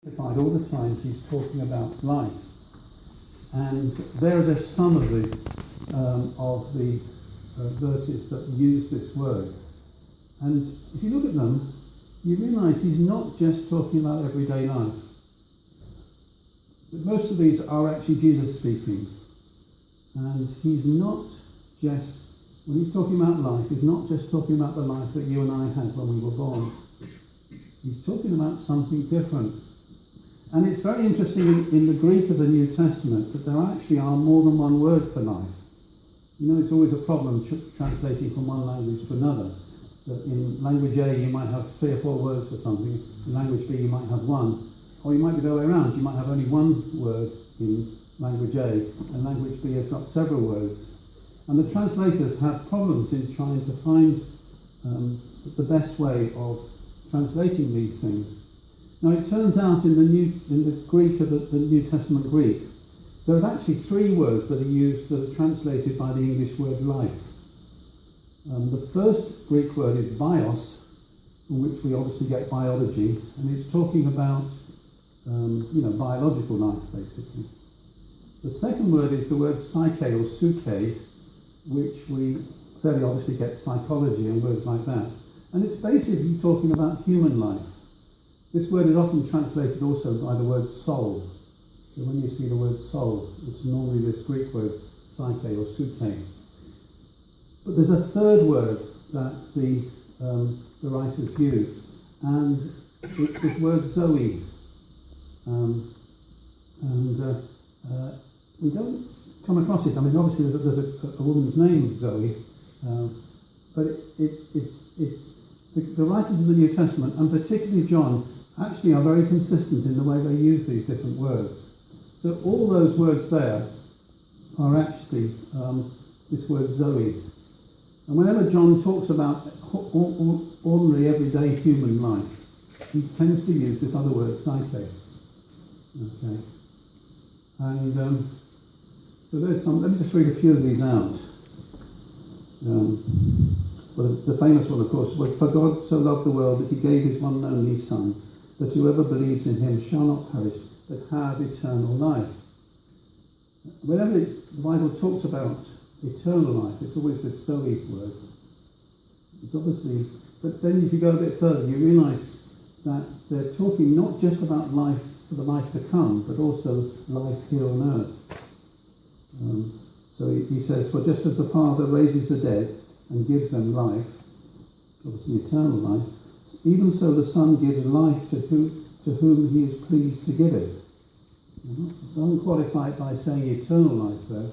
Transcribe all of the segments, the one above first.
All the time he's talking about life, and there are just some of the verses that use this word. And if you look at them, you realise he's not just talking about everyday life. Most of these are actually Jesus speaking, and he's not just, when he's talking about life, he's not just talking about the life that you and I had when we were born. He's talking about something different. And it's very interesting in the Greek of the New Testament that there actually are more than one word for life. You know, it's always a problem translating from one language to another. That in language A you might have 3 or 4 words for something, in language B you might have one, or you might be the other way around, you might have only one word in language A, and language B has got several words. And the translators have problems in trying to find the best way of translating these things. Now it turns out in the Greek of the New Testament Greek, there are actually 3 words that are used that are translated by the English word life. The first Greek word is bios, from which we obviously get biology, and it's talking about biological life basically. The second word is the word psyche or suke, which we fairly obviously get psychology and words like that. And it's basically talking about human life. This word is often translated also by the word soul. So when you see the word soul, it's normally this Greek word, psyche or suke. But there's a third word that the writers use, and it's this word zoe. We don't come across it. I mean, obviously there's a woman's name, Zoe, but the writers of the New Testament, and particularly John, actually are very consistent in the way they use these different words. So all those words there are actually this word Zoe. And whenever John talks about ordinary, everyday human life, he tends to use this other word, psyche. Okay. And so there's some, let me just read a few of these out. Well, the famous one, of course, was, "For God so loved the world that he gave his one and only Son, that whoever believes in him shall not perish, but have eternal life." Whenever the Bible talks about eternal life, it's always this Zoe word. It's obviously, but then if you go a bit further, you realise that they're talking not just about life for the life to come, but also life here on earth. So he says, "For just as the Father raises the dead and gives them life, obviously eternal life, even so the Son gives life to whom he is pleased to give it." Don't qualify it by saying eternal life though.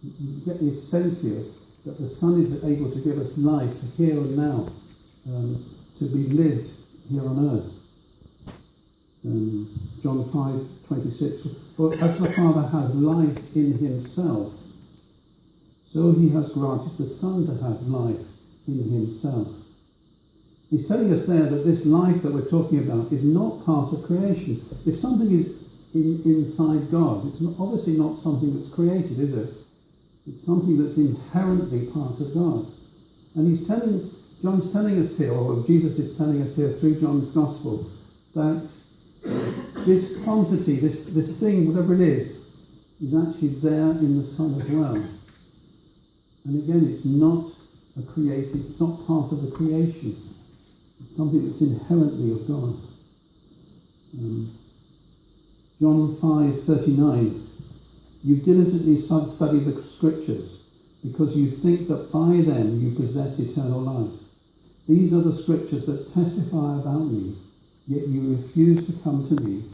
You get the sense here that the Son is able to give us life here and now, to be lived here on earth. John 5:26, "For as the Father has life in himself, so he has granted the Son to have life in himself." He's telling us there that this life that we're talking about is not part of creation. If something is inside God, it's obviously not something that's created, is it? It's something that's inherently part of God. And John's telling us here, or Jesus is telling us here through John's Gospel, that this quantity, this thing, whatever it is actually there in the Son as well. And again, it's not it's not part of the creation. It's something that's inherently of God. John 5:39, "You diligently study the Scriptures, because you think that by them you possess eternal life. These are the Scriptures that testify about me, yet you refuse to come to me